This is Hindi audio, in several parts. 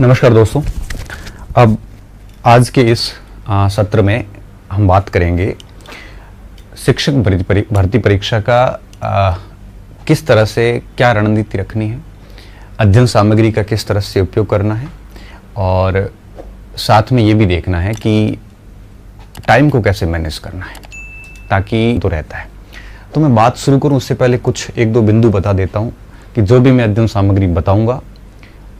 नमस्कार दोस्तों। अब आज के इस सत्र में हम बात करेंगे शिक्षक भर्ती परीक्षा का किस तरह से क्या रणनीति रखनी है, अध्ययन सामग्री का किस तरह से उपयोग करना है और साथ में ये भी देखना है कि टाइम को कैसे मैनेज करना है ताकि तो रहता है। तो मैं बात शुरू करूं उससे पहले कुछ एक दो बिंदु बता देता हूं कि जो भी मैं अध्ययन सामग्री बताऊंगा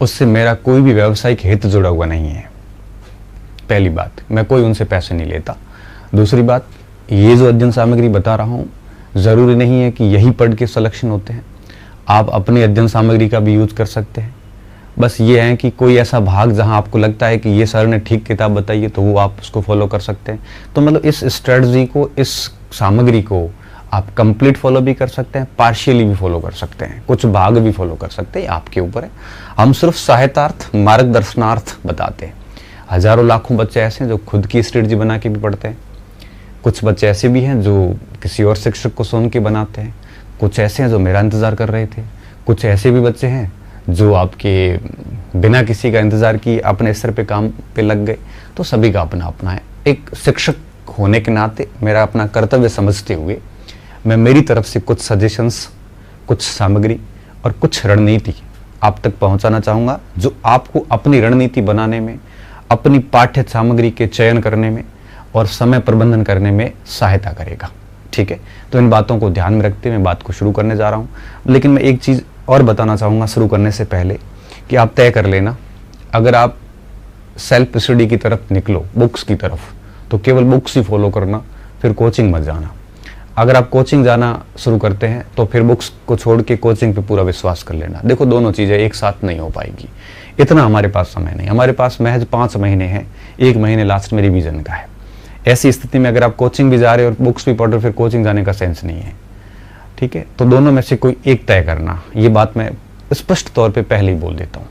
उससे मेरा कोई भी व्यावसायिक हित जुड़ा हुआ नहीं है। पहली बात, मैं कोई उनसे पैसे नहीं लेता। दूसरी बात, ये जो अध्ययन सामग्री बता रहा हूँ ज़रूरी नहीं है कि यही पढ़ के सिलेक्शन होते हैं, आप अपनी अध्ययन सामग्री का भी यूज कर सकते हैं। बस ये है कि कोई ऐसा भाग जहाँ आपको लगता है कि ये सर ने ठीक किताब बताई है तो वो आप उसको फॉलो कर सकते हैं। तो मतलब इस स्ट्रेटजी को, इस सामग्री को आप कंप्लीट फॉलो भी कर सकते हैं, पार्शियली भी फॉलो कर सकते हैं, कुछ भाग भी फॉलो कर सकते हैं, आपके ऊपर है। हम सिर्फ सहायतार्थ, मार्गदर्शनार्थ बताते हैं। हजारों लाखों बच्चे ऐसे हैं जो खुद की स्ट्रेटजी बना के भी पढ़ते हैं, कुछ बच्चे ऐसे भी हैं जो किसी और शिक्षक को सुन के बनाते हैं, कुछ ऐसे हैं जो मेरा इंतज़ार कर रहे थे, कुछ ऐसे भी बच्चे हैं जो आपके बिना किसी का इंतज़ार किए अपने स्तर पे काम पे लग गए। तो सभी का अपना अपना है। एक शिक्षक होने के नाते मेरा अपना कर्तव्य समझते हुए मैं मेरी तरफ से कुछ सजेशंस, कुछ सामग्री और कुछ रणनीति आप तक पहुंचाना चाहूँगा जो आपको अपनी रणनीति बनाने में, अपनी पाठ्य सामग्री के चयन करने में और समय प्रबंधन करने में सहायता करेगा। ठीक है, तो इन बातों को ध्यान में रखते मैं बात को शुरू करने जा रहा हूँ। लेकिन मैं एक चीज़ और बताना चाहूँगा शुरू करने से पहले कि आप तय कर लेना, अगर आप सेल्फ स्टडी की तरफ निकलो, बुक्स की तरफ, तो केवल बुक्स ही फॉलो करना, फिर कोचिंग मत जाना। अगर आप कोचिंग जाना शुरू करते हैं तो फिर बुक्स को छोड़ के कोचिंग पे पूरा विश्वास कर लेना। देखो, दोनों चीज़ें एक साथ नहीं हो पाएगी, इतना हमारे पास समय नहीं। हमारे पास महज 5 महीने हैं, 1 महीने लास्ट में रिवीजन का है। ऐसी स्थिति में अगर आप कोचिंग भी जा रहे हो और बुक्स भी पढ़ रहे हो, फिर कोचिंग जाने का सेंस नहीं है। ठीक है, तो दोनों में से कोई एक तय करना, ये बात मैं स्पष्ट तौर पर पहले ही बोल देता हूँ,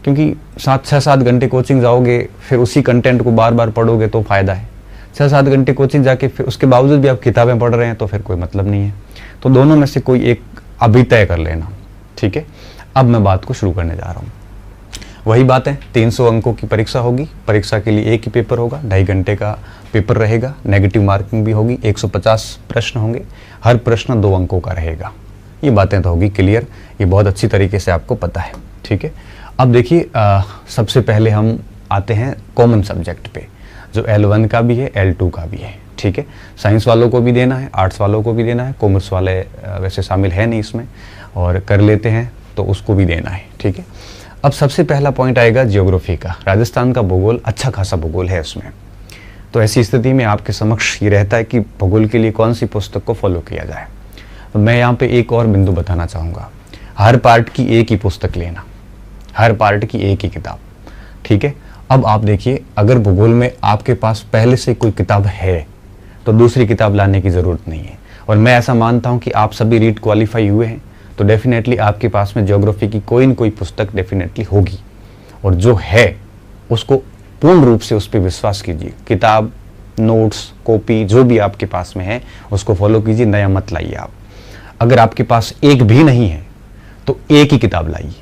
क्योंकि 6-7 घंटे कोचिंग जाओगे फिर उसी कंटेंट को बार बार पढ़ोगे तो फायदा है। 6-7 घंटे कोचिंग जाके फिर उसके बावजूद भी आप किताबें पढ़ रहे हैं तो फिर कोई मतलब नहीं है। तो दोनों में से कोई एक अभी तय कर लेना। ठीक है, अब मैं बात को शुरू करने जा रहा हूँ। वही बात है, 300 अंकों की परीक्षा होगी। परीक्षा के लिए एक ही पेपर होगा, 2.5 घंटे का पेपर रहेगा, नेगेटिव मार्किंग भी होगी, 150 प्रश्न होंगे, हर प्रश्न 2 अंकों का रहेगा। ये बातें तो होगी क्लियर, ये बहुत अच्छी तरीके से आपको पता है। ठीक है, अब देखिए, सबसे पहले हम आते हैं कॉमन सब्जेक्ट पे, जो L1 का भी है, L2 का भी है। ठीक है, साइंस वालों को भी देना है, आर्ट्स वालों को भी देना है, कॉमर्स वाले वैसे शामिल है नहीं इसमें, और कर लेते हैं तो उसको भी देना है। ठीक है, अब सबसे पहला पॉइंट आएगा ज्योग्राफी का। राजस्थान का भूगोल अच्छा खासा भूगोल है उसमें। तो ऐसी स्थिति में आपके समक्ष ये रहता है कि भूगोल के लिए कौन सी पुस्तक को फॉलो किया जाए। तो मैं यहाँ पे एक और बिंदु बताना चाहूँगा, हर पार्ट की एक ही पुस्तक लेना, हर पार्ट की एक ही किताब। ठीक है, अब आप देखिए, अगर भूगोल में आपके पास पहले से कोई किताब है तो दूसरी किताब लाने की ज़रूरत नहीं है। और मैं ऐसा मानता हूं कि आप सभी रीट क्वालिफाई हुए हैं तो डेफिनेटली आपके पास में ज्योग्राफी की कोई न कोई पुस्तक डेफिनेटली होगी, और जो है उसको पूर्ण रूप से उस पर विश्वास कीजिए। किताब, नोट्स, कॉपी जो भी आपके पास में है उसको फॉलो कीजिए, नया मत लाइए आप। अगर आपके पास एक भी नहीं है तो एक ही किताब लाइए,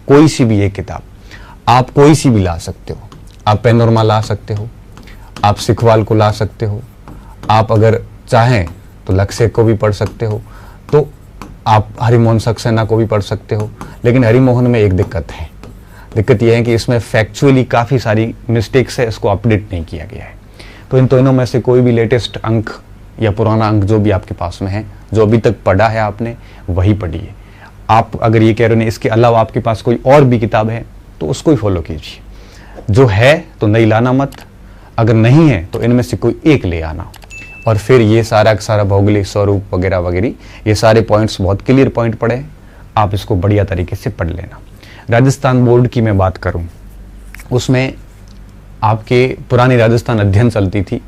कोई सी भी एक किताब। आप कोई सी भी ला सकते हो, आप पैनोरमा ला सकते हो, आप सिखवाल को ला सकते हो, आप अगर चाहें तो लक्ष्य को भी पढ़ सकते हो, तो आप हरिमोहन सक्सेना को भी पढ़ सकते हो। लेकिन हरिमोहन में एक दिक्कत है, दिक्कत यह है कि इसमें फैक्चुअली काफ़ी सारी मिस्टेक्स है, इसको अपडेट नहीं किया गया है। तो इन दोनों में से कोई भी लेटेस्ट अंक या पुराना अंक जो भी आपके पास में है, जो अभी तक पढ़ा है आपने, वही पढ़िए। आप अगर ये कह रहे हो इसके अलावा आपके पास कोई और भी किताब है तो उसको ही फॉलो कीजिए। जो है तो नहीं लाना मत, अगर नहीं है तो इनमें से कोई एक ले आना। और फिर ये सारा का सारा भौगोलिक स्वरूप वगैरह वगैरह, ये सारे पॉइंट्स बहुत क्लियर पॉइंट पढ़े, आप इसको बढ़िया तरीके से पढ़ लेना। राजस्थान बोर्ड की मैं बात करूं, उसमें आपके पुरानी राजस्थान अध्ययन चलती थी,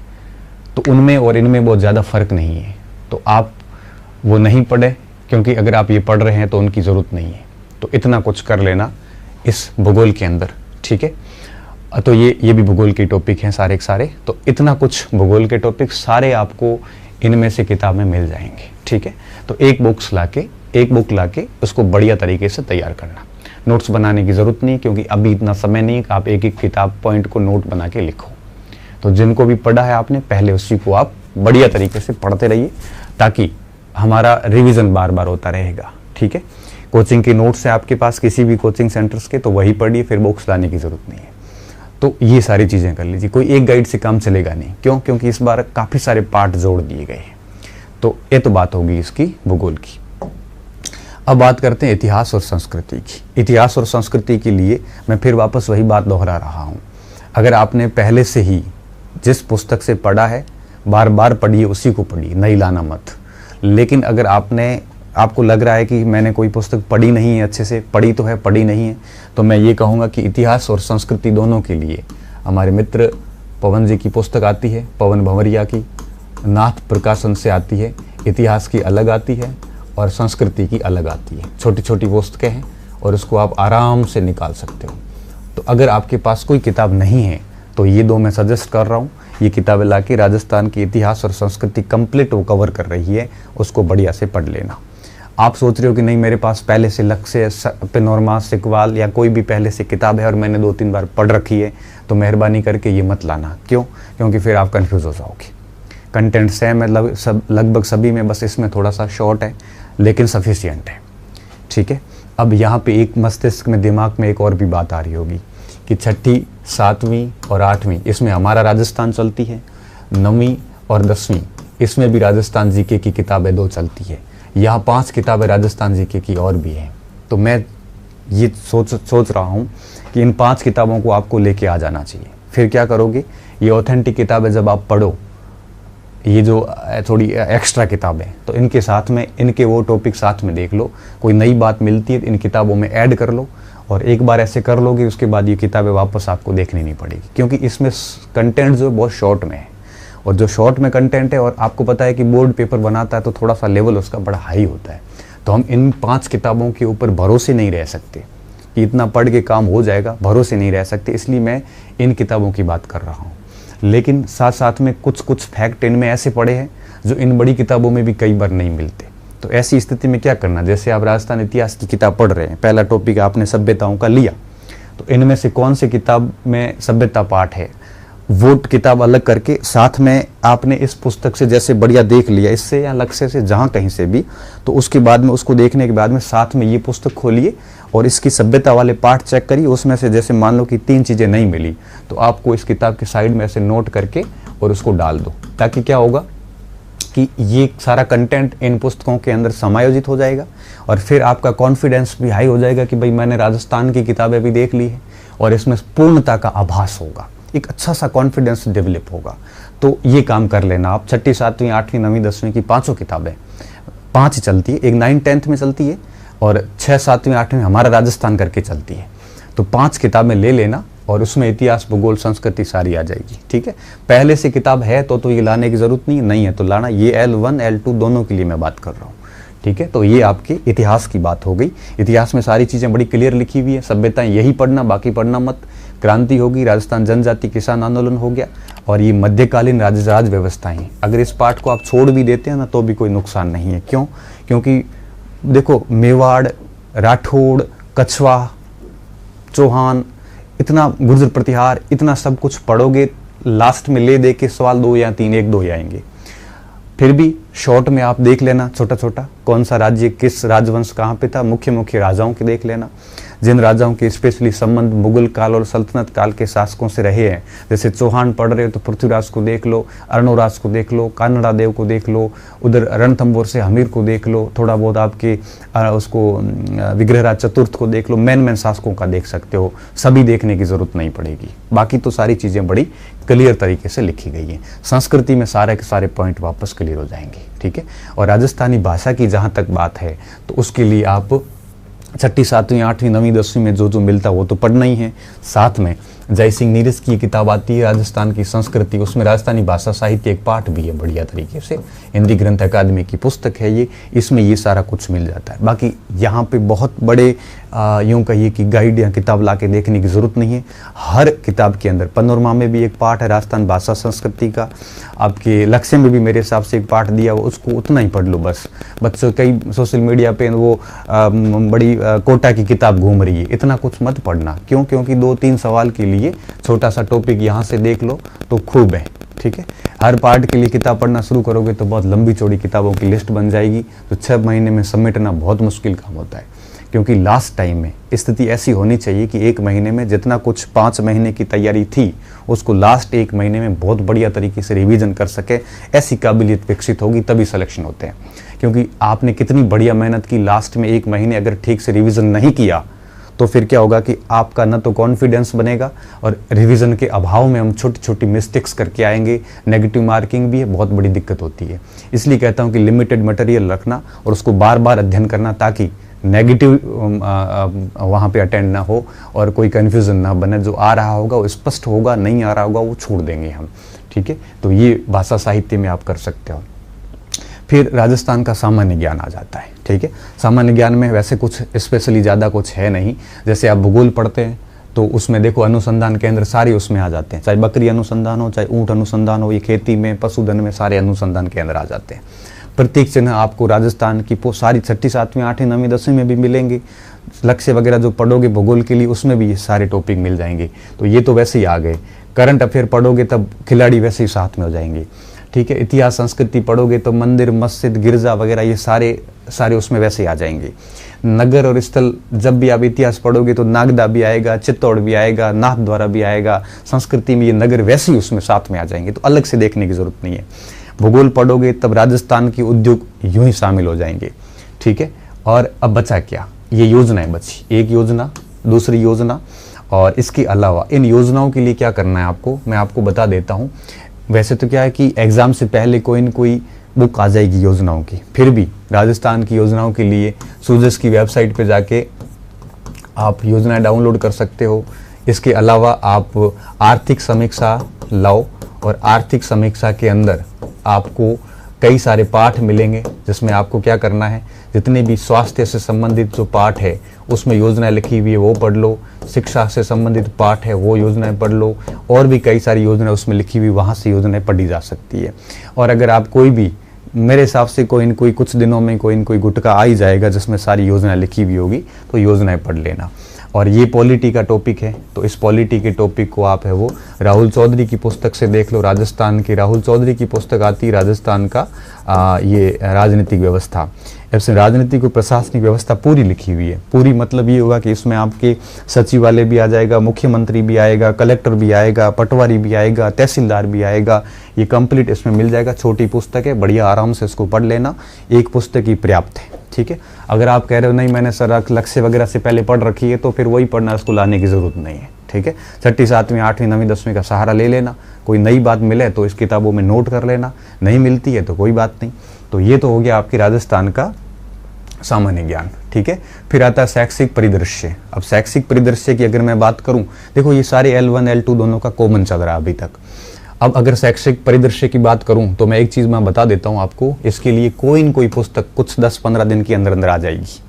तो उनमें और इनमें बहुत ज़्यादा फर्क नहीं है। तो आप वो नहीं पढ़े, क्योंकि अगर आप ये पढ़ रहे हैं तो उनकी ज़रूरत नहीं है। तो इतना कुछ कर लेना इस भूगोल के अंदर। ठीक है, तो ये भी भूगोल के टॉपिक हैं सारे के सारे। तो इतना कुछ भूगोल के टॉपिक सारे आपको इनमें से किताब में मिल जाएंगे। ठीक है, तो एक बुक लाके उसको बढ़िया तरीके से तैयार करना। नोट्स बनाने की ज़रूरत नहीं, क्योंकि अभी इतना समय नहीं है कि आप एक एक किताब पॉइंट को नोट बना के लिखो। तो जिनको भी पढ़ा है आपने, पहले उसी को आप बढ़िया तरीके से पढ़ते रहिए, ताकि हमारा रिवीजन बार बार होता रहेगा। ठीक है, कोचिंग के नोट्स है आपके पास किसी भी कोचिंग सेंटर्स के, तो वही पढ़िए, फिर बुक्स लाने की ज़रूरत नहीं है। तो ये सारी चीज़ें कर लीजिए, कोई एक गाइड से काम चलेगा नहीं। क्यों? क्योंकि इस बार काफ़ी सारे पार्ट जोड़ दिए गए हैं। तो ये तो बात होगी इसकी भूगोल की। अब बात करते हैं इतिहास और संस्कृति की। इतिहास और संस्कृति के लिए मैं फिर वापस वही बात दोहरा रहा हूँ। अगर आपने पहले से ही जिस पुस्तक से पढ़ा है, बार बार पढ़िए, उसी को पढ़िए, नई लाना मत। लेकिन अगर आपको लग रहा है कि मैंने कोई पुस्तक पढ़ी नहीं है, अच्छे से पढ़ी तो है, पढ़ी नहीं है, तो मैं ये कहूँगा कि इतिहास और संस्कृति दोनों के लिए हमारे मित्र पवन जी की पुस्तक आती है, पवन भंवरिया की, नाथ प्रकाशन से आती है। इतिहास की अलग आती है और संस्कृति की अलग आती है। छोटी छोटी पुस्तकें हैं और उसको आप आराम से निकाल सकते हो। तो अगर आपके पास कोई किताब नहीं है तो ये दो मैं सजेस्ट कर रहा हूँ। ये किताबें लाके राजस्थान की इतिहास और संस्कृति कंप्लीट वो कवर कर रही है, उसको बढ़िया से पढ़ लेना। आप सोच रहे हो कि नहीं मेरे पास पहले से लक्ष्य, पेनोरमा, सिकवाल या कोई भी पहले से किताब है और मैंने 2-3 बार पढ़ रखी है, तो मेहरबानी करके ये मत लाना। क्यों? क्योंकि फिर आप कंफ्यूज हो जाओगे। कंटेंट सेम है लगभग सभी में, बस इसमें थोड़ा सा शॉर्ट है लेकिन सफिशिएंट है। ठीक है, अब यहाँ पे एक मस्तिष्क में, दिमाग में एक और भी बात आ रही होगी कि 6ठी, 7वीं और 8वीं इसमें हमारा राजस्थान चलती है, 9वीं और 10वीं इसमें भी राजस्थान जीके की किताबें 2 चलती है। यहाँ 5 किताबें राजस्थान जीके की और भी हैं। तो मैं ये सोच रहा हूँ कि इन 5 किताबों को आपको लेके आ जाना चाहिए। फिर क्या करोगे, ये ऑथेंटिक किताबें जब आप पढ़ो, ये जो थोड़ी एक्स्ट्रा किताबें, तो इनके साथ में, इनके वो टॉपिक साथ में देख लो, कोई नई बात मिलती है इन किताबों में ऐड कर लो, और एक बार ऐसे कर लोगे उसके बाद ये किताबें वापस आपको देखनी नहीं पड़ेगी। क्योंकि इसमें कंटेंट जो बहुत शॉर्ट में है, और जो शॉर्ट में कंटेंट है, और आपको पता है कि बोर्ड पेपर बनाता है तो थोड़ा सा लेवल उसका बड़ा हाई होता है। तो हम इन 5 किताबों के ऊपर भरोसे नहीं रह सकते कि इतना पढ़ के काम हो जाएगा, भरोसे नहीं रह सकते, इसलिए मैं इन किताबों की बात कर रहा हूँ। लेकिन साथ साथ में कुछ फैक्ट इनमें ऐसे पड़े हैं जो इन बड़ी किताबों में भी कई बार नहीं मिलते। तो ऐसी स्थिति में क्या करना, जैसे आप राजस्थान इतिहास की किताब पढ़ रहे हैं, पहला टॉपिक आपने सभ्यताओं का लिया, तो इनमें से कौन सी किताब में सभ्यता पाठ है, वो किताब अलग करके साथ में आपने इस पुस्तक से जैसे बढ़िया देख लिया, इससे या लक्ष्य से, जहाँ कहीं से भी, तो उसके बाद में, उसको देखने के बाद में साथ में ये पुस्तक खोलिए और इसकी सभ्यता वाले पार्ट चेक करिए। उसमें से जैसे मान लो कि 3 चीज़ें नहीं मिली, तो आपको इस किताब के साइड में ऐसे नोट करके और उसको डाल दो, ताकि क्या होगा कि ये सारा कंटेंट इन पुस्तकों के अंदर समायोजित हो जाएगा, और फिर आपका कॉन्फिडेंस भी हाई हो जाएगा कि भाई मैंने राजस्थान की किताबें भी देख ली है, और इसमें पूर्णता का आभास होगा, एक अच्छा सा कॉन्फिडेंस डेवलप होगा। तो ये काम कर लेना आप। 6ठी, 7वीं, 8वीं, 9वीं, 10वीं की 5 किताबें, 5 चलती है, एक 9, 10th में चलती है, और 6, 7वीं, 8वीं हमारा राजस्थान करके चलती है। तो 5 किताबें ले लेना, और उसमें इतिहास, भूगोल, संस्कृति सारी आ जाएगी। ठीक है, पहले से किताब है तो ये लाने की जरूरत नहीं है तो लाना। ये L1, L2 दोनों के लिए मैं बात कर रहा हूँ। ठीक है, तो ये आपके इतिहास की बात हो गई। इतिहास में सारी चीज़ें बड़ी क्लियर लिखी हुई है, सभ्यताएं यही पढ़ना, बाकी पढ़ना मत। क्रांति होगी, राजस्थान जनजाति किसान आंदोलन हो गया, और ये मध्यकालीन राज व्यवस्थाएं। अगर इस पार्ट को आप छोड़ भी देते हैं ना तो भी कोई नुकसान नहीं है। क्यों? क्योंकि देखो, मेवाड़, राठौड़, कछवा, चौहान, इतना गुर्जर प्रतिहार, इतना सब कुछ पढ़ोगे, लास्ट में ले दे के सवाल 2 या 3, 1-2 ही आएंगे। फिर भी शॉर्ट में आप देख लेना छोटा छोटा, कौन सा राज्य, किस राजवंश कहाँ पे था, मुख्य राजाओं के देख लेना, जिन राजाओं के स्पेशली संबंध मुगल काल और सल्तनत काल के शासकों से रहे हैं। जैसे चौहान पढ़ रहे हो तो पृथ्वीराज को देख लो, अर्णोराज को देख लो, कानड़ा देव को देख लो, उधर रणथंभौर से हमीर को देख लो, थोड़ा बहुत आपके उसको विग्रहराज चतुर्थ को देख लो, मेन शासकों का देख सकते हो। सभी देखने की जरूरत नहीं पड़ेगी, बाकी तो सारी चीज़ें बड़ी क्लियर तरीके से लिखी गई हैं। संस्कृति में सारे के सारे पॉइंट वापस क्लियर हो जाएंगे। ठीक है, और राजस्थानी भाषा की जहाँ तक बात है तो उसके लिए आप 6ठी, 7वीं, 8वीं, 9वीं, 10वीं में जो मिलता है वो तो पढ़ना ही है। साथ में जय सिंह नीरज की किताब आती है राजस्थान की संस्कृति, उसमें राजस्थानी भाषा साहित्य एक पाठ भी है बढ़िया तरीके से, हिंदी ग्रंथ अकादमी की पुस्तक है ये, इसमें ये सारा कुछ मिल जाता है। बाकी यहाँ पे बहुत बड़े यूँ कहिए कि गाइड या किताब ला के देखने की ज़रूरत नहीं है। हर किताब के अंदर पनोरमा में भी एक पार्ट है राजस्थान भाषा संस्कृति का, आपके लक्ष्य में भी मेरे हिसाब से एक पार्ट दिया हुआ, उसको उतना ही पढ़ लो बस। बच्चों कई सोशल मीडिया पे वो बड़ी कोटा की किताब घूम रही है, इतना कुछ मत पढ़ना। क्यों? क्योंकि 2-3 सवाल के लिए छोटा सा टॉपिक यहाँ से देख लो तो खूब है, ठीक है। हर पार्ट के लिए किताब पढ़ना शुरू करोगे तो बहुत लंबी चौड़ी किताबों की लिस्ट बन जाएगी, तो 6 महीने में समेटना बहुत मुश्किल काम होता है। क्योंकि लास्ट टाइम में स्थिति ऐसी होनी चाहिए कि 1 महीने में जितना कुछ 5 महीने की तैयारी थी उसको लास्ट 1 महीने में बहुत बढ़िया तरीके से रिवीजन कर सके, ऐसी काबिलियत विकसित होगी तभी सिलेक्शन होते हैं। क्योंकि आपने कितनी बढ़िया मेहनत की, लास्ट में 1 महीने अगर ठीक से रिवीजन नहीं किया तो फिर क्या होगा कि आपका न तो कॉन्फिडेंस बनेगा, और रिवीजन के अभाव में हम छोटी छोटी मिस्टेक्स करके आएंगे, नेगेटिव मार्किंग भी है, बहुत बड़ी दिक्कत होती है। इसलिए कहता हूँ कि लिमिटेड मटेरियल रखना और उसको बार बार अध्ययन करना, ताकि नेगेटिव वहाँ पे अटेंड ना हो और कोई कन्फ्यूज़न ना बने। जो आ रहा होगा वो स्पष्ट होगा, नहीं आ रहा होगा वो छोड़ देंगे हम, ठीक है। तो ये भाषा साहित्य में आप कर सकते हो। फिर राजस्थान का सामान्य ज्ञान आ जाता है, ठीक है। सामान्य ज्ञान में वैसे कुछ स्पेशली ज़्यादा कुछ है नहीं। जैसे आप भूगोल पढ़ते हैं तो उसमें देखो अनुसंधान केंद्र सारे उसमें आ जाते हैं, चाहे बकरी अनुसंधान हो, चाहे ऊँट अनुसंधान हो, ये खेती में पशुधन में सारे अनुसंधान केंद्र आ जाते हैं। प्रत्येक चिन्ह आपको राजस्थान की सारी 6ठी 7वीं 8वीं 9वीं 10वीं में भी मिलेंगे। लक्ष्य वगैरह जो पढ़ोगे भूगोल के लिए उसमें भी ये सारे टॉपिक मिल जाएंगे। तो ये तो वैसे ही आ गए। करंट अफेयर पढ़ोगे तब खिलाड़ी वैसे ही साथ में हो जाएंगे, ठीक है। इतिहास संस्कृति पढ़ोगे तो मंदिर मस्जिद गिरजा वगैरह ये सारे उसमें वैसे ही आ जाएंगे। नगर और स्थल, जब भी आप इतिहास पढ़ोगे तो नागदा भी आएगा, चित्तौड़ भी आएगा, नाथद्वारा भी आएगा। संस्कृति में ये नगर वैसे ही उसमें साथ में आ जाएंगे, तो अलग से देखने की जरूरत नहीं है। भूगोल पढ़ोगे तब राजस्थान के उद्योग यूं ही शामिल हो जाएंगे, ठीक है। और अब बचा क्या, ये योजनाएं बची, एक योजना, दूसरी योजना, और इसके अलावा इन योजनाओं के लिए क्या करना है आपको, मैं आपको बता देता हूँ। वैसे तो क्या है कि एग्जाम से पहले कोई न कोई बुक आ जाएगी योजनाओं की, फिर भी राजस्थान की योजनाओं के लिए सूजस की वेबसाइट पे जाके आप योजनाएं डाउनलोड कर सकते हो। इसके अलावा आप आर्थिक समीक्षा लाओ, और आर्थिक समीक्षा के अंदर आपको कई सारे पाठ मिलेंगे, जिसमें आपको क्या करना है, जितने भी स्वास्थ्य से संबंधित जो पाठ है उसमें योजनाएं लिखी हुई है वो पढ़ लो, शिक्षा से संबंधित पाठ है वो योजनाएं पढ़ लो, और भी कई सारी योजनाएं उसमें लिखी हुई, वहाँ से योजनाएं पढ़ी जा सकती है। और अगर आप कोई भी, मेरे हिसाब से कोई न कोई कुछ दिनों में कोई न कोई गुटका आ ही जाएगा जिसमें सारी योजनाएं लिखी हुई होगी, तो योजनाएं पढ़ लेना। और ये पॉलिटी का टॉपिक है, तो इस पॉलिटी के टॉपिक को आप है वो राहुल चौधरी की पुस्तक से देख लो। राजस्थान की राहुल चौधरी की पुस्तक आती है, राजस्थान का ये राजनीतिक व्यवस्था। इसमें राजनीतिक और प्रशासनिक व्यवस्था पूरी लिखी हुई है। पूरी मतलब ये होगा कि इसमें आपके सचिवालय भी आ जाएगा, मुख्यमंत्री भी आएगा, कलेक्टर भी आएगा, पटवारी भी आएगा, तहसीलदार भी आएगा, ये कंप्लीट इसमें मिल जाएगा। छोटी पुस्तक है, बढ़िया आराम से इसको पढ़ लेना, एक पुस्तक ही पर्याप्त है, ठीक है। अगर आप कह रहे हो नहीं मैंने सर लक्ष्य वगैरह से पहले पढ़ रखी है, तो फिर वही पढ़ना, इसको लाने की जरूरत नहीं है, ठीक है। 6ठी 7वीं 8वीं 9वीं 10वीं का सहारा ले लेना। कोई नई बात मिले तो इस किताबों में नोट कर लेना, नहीं मिलती है तो कोई बात नहीं। तो ये तो हो गया आपकी राजस्थान का सामान्य ज्ञान, ठीक है। फिर आता है शैक्षिक परिदृश्य। अब शैक्षिक परिदृश्य की अगर मैं बात करूं, देखो ये सारे L1 L2 दोनों का कॉमन चल रहा है अभी तक। अब अगर शैक्षिक परिदृश्य की बात करूं तो मैं एक चीज़ मैं बता देता हूं आपको, इसके लिए कोई न कोई पुस्तक कुछ 10-15 दिन के अंदर अंदर आ जाएगी,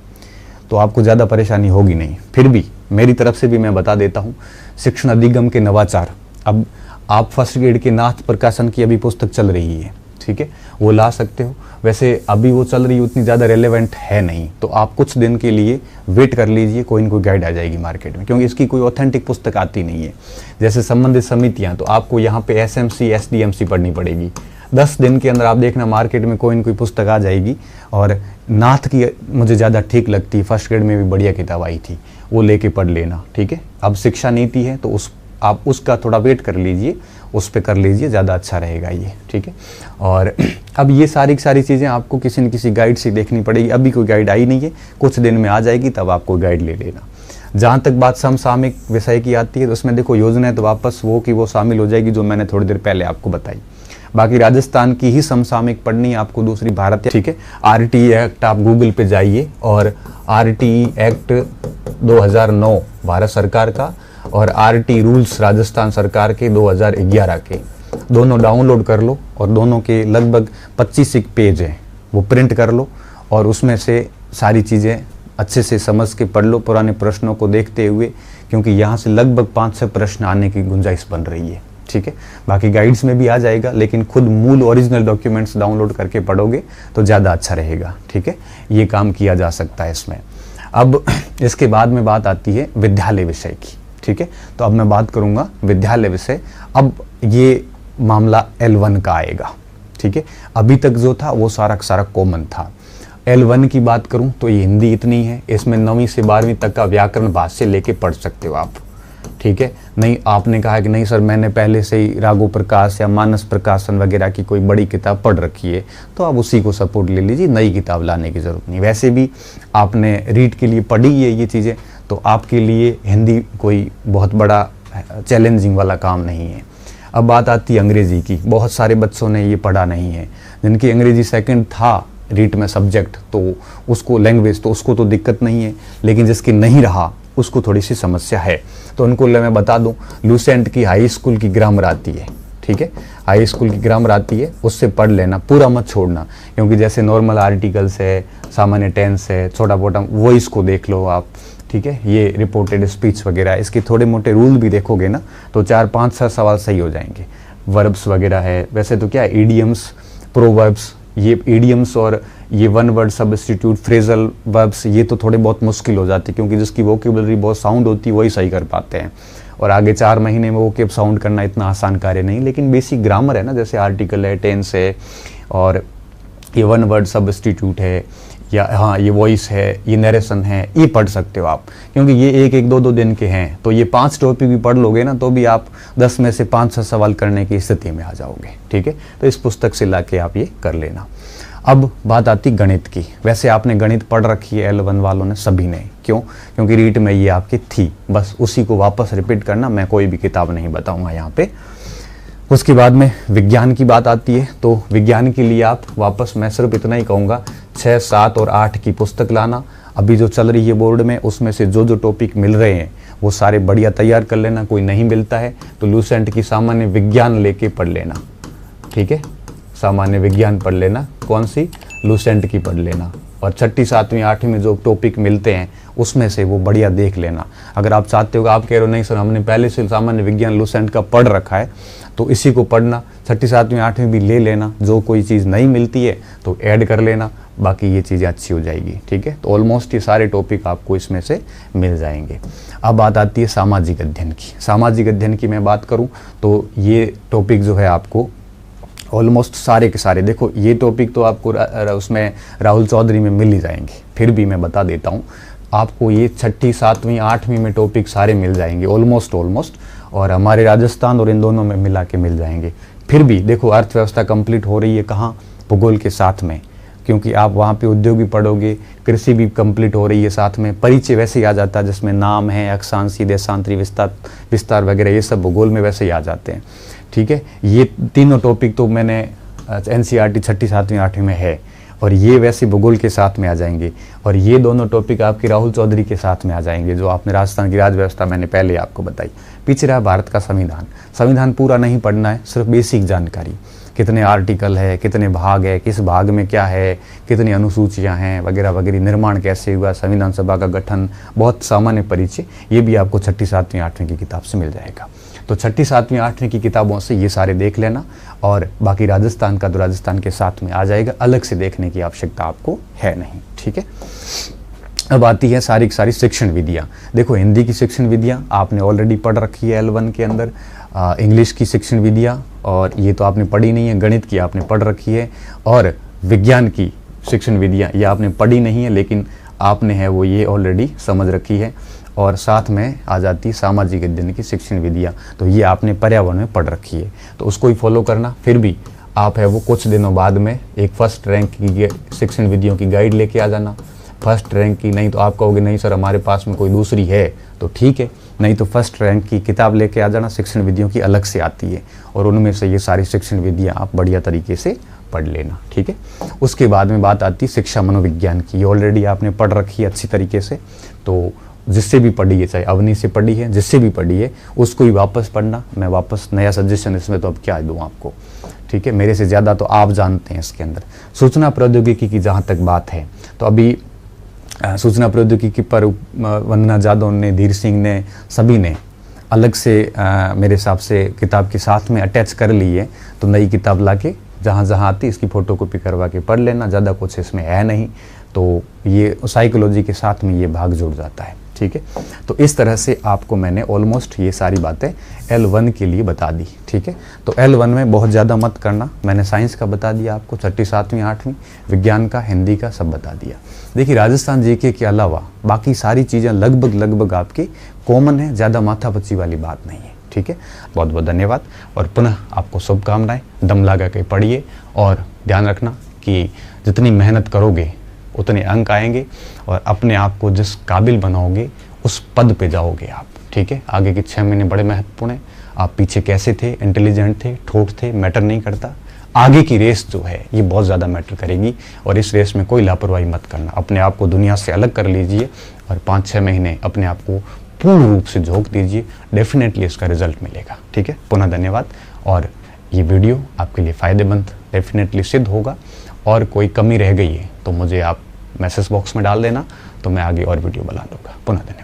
तो आपको ज़्यादा परेशानी होगी नहीं। फिर भी मेरी तरफ से भी मैं बता देता हूं, शिक्षण अधिगम के नवाचार। अब आप फर्स्ट ग्रेड के नाथ प्रकाशन की अभी पुस्तक चल रही है, ठीक है, वो ला सकते हो। वैसे अभी वो चल रही है, उतनी ज़्यादा रेलेवेंट है नहीं, तो आप कुछ दिन के लिए वेट कर लीजिए, कोई न कोई गाइड आ जाएगी मार्केट में, क्योंकि इसकी कोई ऑथेंटिक पुस्तक आती नहीं है। जैसे संबंधित समितियां, तो आपको यहाँ पे SMC SDMC पढ़नी पड़ेगी। 10 दिन के अंदर आप देखना मार्केट में कोई न कोई पुस्तक आ जाएगी। और नाथ की मुझे ज़्यादा ठीक लगती है, फर्स्ट ग्रेड में भी बढ़िया किताब आई थी, वो लेके पढ़ लेना, ठीक है। अब शिक्षा नीति है तो आप उसका थोड़ा वेट कर लीजिए, उस पर कर लीजिए, ज़्यादा अच्छा रहेगा ये, ठीक है। और अब ये सारी चीज़ें आपको किसी न किसी गाइड से देखनी पड़ेगी। अभी कोई गाइड आई नहीं है, कुछ दिन में आ जाएगी, तब आपको गाइड ले लेना। जहाँ तक बात समसामयिक विषय की आती है तो उसमें देखो योजनाएं तो वापस वो की वो शामिल हो जाएगी जो मैंने थोड़ी देर पहले आपको बताई। बाकी राजस्थान की ही समसामयिक पढ़नी है आपको, दूसरी भारत, ठीक है। RTE एक्ट आप गूगल पे जाइए, और RTE एक्ट 2009 भारत सरकार का, और RT रूल्स राजस्थान सरकार के 2011 के, दोनों डाउनलोड कर लो, और दोनों के लगभग 25 पेज हैं, वो प्रिंट कर लो, और उसमें से सारी चीज़ें अच्छे से समझ के पढ़ लो पुराने प्रश्नों को देखते हुए, क्योंकि यहाँ से लगभग 5-6 प्रश्न आने की गुंजाइश बन रही है। ठीक है, बाकी गाइड्स में भी आ जाएगा, लेकिन खुद मूल ओरिजिनल डॉक्यूमेंट्स डाउनलोड करके पढ़ोगे तो ज़्यादा अच्छा रहेगा। ठीक है, ये काम किया जा सकता है इसमें। अब इसके बाद में बात आती है विद्यालय विषय की। ठीक है, तो अब मैं बात करूँगा विद्यालय विषय। अब ये मामला L1 का आएगा। ठीक है, अभी तक जो था वो सारा सारा कॉमन था। L1 की बात करूं तो ये हिंदी इतनी है, इसमें 9वीं से 12वीं तक का व्याकरण भाष्य लेके पढ़ सकते हो आप। ठीक है, नहीं आपने कहा कि नहीं सर मैंने पहले से ही राघव प्रकाश या मानस प्रकाशन वगैरह की कोई बड़ी किताब पढ़ रखी है, तो आप उसी को सपोर्ट ले लीजिए, नई किताब लाने की ज़रूरत नहीं। वैसे भी आपने रीड के लिए पढ़ी है ये चीज़ें, तो आपके लिए हिंदी कोई बहुत बड़ा चैलेंजिंग वाला काम नहीं है। अब बात आती है अंग्रेज़ी की। बहुत सारे बच्चों ने ये पढ़ा नहीं है, जिनकी अंग्रेज़ी सेकंड था रीट में सब्जेक्ट, तो उसको लैंग्वेज तो उसको तो दिक्कत नहीं है, लेकिन जिसकी नहीं रहा उसको थोड़ी सी समस्या है। तो उनको मैं बता दूं, लूसेंट की हाई स्कूल की ग्रामर आती है। ठीक है, हाई स्कूल की ग्रामर आती है, उससे पढ़ लेना, पूरा मत छोड़ना, क्योंकि जैसे नॉर्मल आर्टिकल्स है, सामान्य टेंस है, छोटा मोटा वॉइस को देख लो आप। ठीक है, ये रिपोर्टेड स्पीच वगैरह, इसके थोड़े मोटे रूल भी देखोगे ना तो 4-5-6 सवाल सही हो जाएंगे। वर्ब्स वगैरह है, वैसे तो क्या है ईडियम्स, प्रोवर्ब्स, ये ईडियम्स और ये one word substitute, phrasal verbs, ये तो थोड़े बहुत मुश्किल हो जाते हैं, क्योंकि जिसकी वोकेबलरी बहुत साउंड होती है वही सही कर पाते हैं, और आगे 4 महीने में वोकेब साउंड करना इतना आसान कार्य नहीं। लेकिन बेसिक ग्रामर है ना, जैसे आर्टिकल है, टेंस है, और ये वन वर्ड सब्स्टिट्यूट है, या हाँ ये वॉइस है, ये नरेशन है, ये पढ़ सकते हो आप, क्योंकि ये 1-1, 2-2 दिन के हैं। तो ये 5 टॉपिक भी पढ़ लोगे ना तो भी आप 10 में से 5-6 सवाल करने की स्थिति में आ जाओगे। ठीक है, तो इस पुस्तक से ला के आप ये कर लेना। अब बात आती गणित की। वैसे आपने गणित पढ़ रखी है L1 वालों ने, सभी ने। क्यों? क्योंकि रीट में ये आपकी थी, बस उसी को वापस रिपीट करना, मैं कोई भी किताब नहीं बताऊंगा यहाँ पे। उसके बाद में विज्ञान की बात आती है, तो विज्ञान के लिए आप वापस मैं सिर्फ इतना ही कहूँगा, 6, 7 और 8 की पुस्तक लाना। अभी जो चल रही है बोर्ड में, उसमें से जो जो टॉपिक मिल रहे हैं वो सारे बढ़िया तैयार कर लेना। कोई नहीं मिलता है तो लूसेंट की सामान्य विज्ञान लेके पढ़ लेना। ठीक है, सामान्य विज्ञान पढ़ लेना, कौन सी? लूसेंट की पढ़ लेना। और 6ठी, 7वीं, 8वीं में जो टॉपिक मिलते हैं उसमें से वो बढ़िया देख लेना। अगर आप चाहते हो, आप कह रहे हो नहीं सर हमने पहले से सामान्य विज्ञान लूसेंट का पढ़ रखा है, तो इसी को पढ़ना। 6ठी, 7वीं, 8वीं भी ले लेना, जो कोई चीज़ नहीं मिलती है तो ऐड कर लेना, बाकी ये चीज़ें अच्छी हो जाएगी। ठीक है, तो ऑलमोस्ट ये सारे टॉपिक आपको इसमें से मिल जाएंगे। अब बात आती है सामाजिक अध्ययन की। सामाजिक अध्ययन की मैं बात करूँ तो ये टॉपिक जो है आपको ऑलमोस्ट सारे के सारे, देखो ये टॉपिक तो आपको उसमें राहुल चौधरी में मिल ही जाएंगे, फिर भी मैं बता देता हूँ आपको, ये 6ठी, 7वीं, 8वीं में टॉपिक सारे मिल जाएंगे ऑलमोस्ट, और हमारे राजस्थान और इन दोनों में मिला के मिल जाएंगे। फिर भी देखो अर्थव्यवस्था कंप्लीट हो रही है कहाँ? भूगोल के साथ में, क्योंकि आप वहाँ पे उद्योग भी पढ़ोगे, कृषि भी कंप्लीट हो रही है साथ में, परिचय वैसे ही आ जाता है जिसमें नाम है, अक्षांशी, देशांतरी, विस्तार वगैरह, ये सब भूगोल में वैसे ही आ जाते हैं। ठीक है, ये तीनों टॉपिक तो मैंने NCERT 6ठी, 7वीं, 8वीं में है, और ये वैसे भूगोल के साथ में आ जाएंगे, और ये दोनों टॉपिक आपके राहुल चौधरी के साथ में आ जाएंगे, जो आपने राजस्थान की राज्य व्यवस्था मैंने पहले आपको बताई। पीछे रहा भारत का संविधान। संविधान पूरा नहीं पढ़ना है, सिर्फ बेसिक जानकारी, कितने आर्टिकल है, कितने भाग है, किस भाग में क्या है, कितनी अनुसूचियां हैं वगैरह वगैरह, निर्माण कैसे हुआ, संविधान सभा का गठन, बहुत सामान्य परिचय, ये भी आपको 6ठी, 7वीं, 8वीं की किताब से मिल जाएगा। तो 6ठी, 7वीं, 8वीं की किताबों से ये सारे देख लेना, और बाकी राजस्थान का तो राजस्थान के साथ में आ जाएगा, अलग से देखने की आवश्यकता आपको है नहीं। ठीक है, अब आती है सारी की सारी शिक्षण विधियाँ। देखो हिंदी की शिक्षण विधियाँ आपने ऑलरेडी पढ़ रखी है L1 के अंदर, इंग्लिश की शिक्षण विधियाँ और ये तो आपने पढ़ी नहीं है, गणित की आपने पढ़ रखी है, और विज्ञान की शिक्षण विधियाँ ये आपने पढ़ी नहीं है, लेकिन आपने है वो ये ऑलरेडी समझ रखी है। और साथ में आ जाती है सामाजिक अध्ययन की शिक्षण विधियाँ, तो ये आपने पर्यावरण में पढ़ रखी है, तो उसको ही फॉलो करना। फिर भी आप है वो कुछ दिनों बाद में एक फर्स्ट रैंक की शिक्षण विधियों की गाइड लेके आ जाना। फर्स्ट रैंक की नहीं तो आप कहोगे नहीं सर हमारे पास में कोई दूसरी है, तो ठीक है, नहीं तो फर्स्ट रैंक की किताब लेके आ जाना, शिक्षण विधियों की अलग से आती है, और उनमें से ये सारी शिक्षण विधियाँ आप बढ़िया तरीके से पढ़ लेना। ठीक है, उसके बाद में बात आती है शिक्षा मनोविज्ञान की। ये ऑलरेडी आपने पढ़ रखी है अच्छी तरीके से, तो जिससे भी पढ़ी है, चाहे अवनी से पढ़ी है, जिससे भी पढ़ी है, उसको ही वापस पढ़ना। मैं वापस नया सजेशन इसमें तो अब क्या दूँ आपको, ठीक है, मेरे से ज़्यादा तो आप जानते हैं इसके अंदर। सूचना प्रौद्योगिकी की जहाँ तक बात है, तो अभी सूचना प्रौद्योगिकी पर वंदना जाधव ने, धीर सिंह ने, सभी ने अलग से मेरे हिसाब से किताब के साथ में अटैच कर ली है। तो नई किताब लाके जहाँ जहाँ आती इसकी फ़ोटोकॉपी करवा के पढ़ लेना, ज़्यादा कुछ इसमें है नहीं। तो ये साइकोलॉजी के साथ में ये भाग जुड़ जाता है, ठीक है। तो इस तरह से आपको मैंने ऑलमोस्ट ये सारी बातें L1 के लिए बता दी, ठीक है। तो L1 में बहुत ज़्यादा मत करना, मैंने साइंस का बता दिया आपको, 6ठी 7वीं 8वीं, विज्ञान का, हिंदी का सब बता दिया। देखिए राजस्थान जीके के अलावा बाकी सारी चीज़ें लगभग आपकी कॉमन है, ज़्यादा माथापच्ची वाली बात नहीं है, ठीक है। बहुत बहुत धन्यवाद और पुनः आपको शुभकामनाएं। दम लगा के पढ़िए और ध्यान रखना कि जितनी मेहनत करोगे उतने अंक आएंगे और अपने आप को जिस काबिल बनाओगे उस पद पे जाओगे आप, ठीक है। आगे के 6 महीने बड़े महत्वपूर्ण हैं। आप पीछे कैसे थे, इंटेलिजेंट थे, ठोठ थे, मैटर नहीं करता। आगे की रेस जो है ये बहुत ज़्यादा मैटर करेगी और इस रेस में कोई लापरवाही मत करना। अपने आप को दुनिया से अलग कर लीजिए और 5-6 महीने अपने आप को पूर्ण रूप से झोंक दीजिए, डेफिनेटली इसका रिजल्ट मिलेगा, ठीक है। पुनः धन्यवाद और ये वीडियो आपके लिए फ़ायदेमंद डेफिनेटली सिद्ध होगा। और कोई कमी रह गई है तो मुझे आप मैसेज बॉक्स में डाल देना, तो मैं आगे और वीडियो बना दूंगा। पुनः धन्यवाद।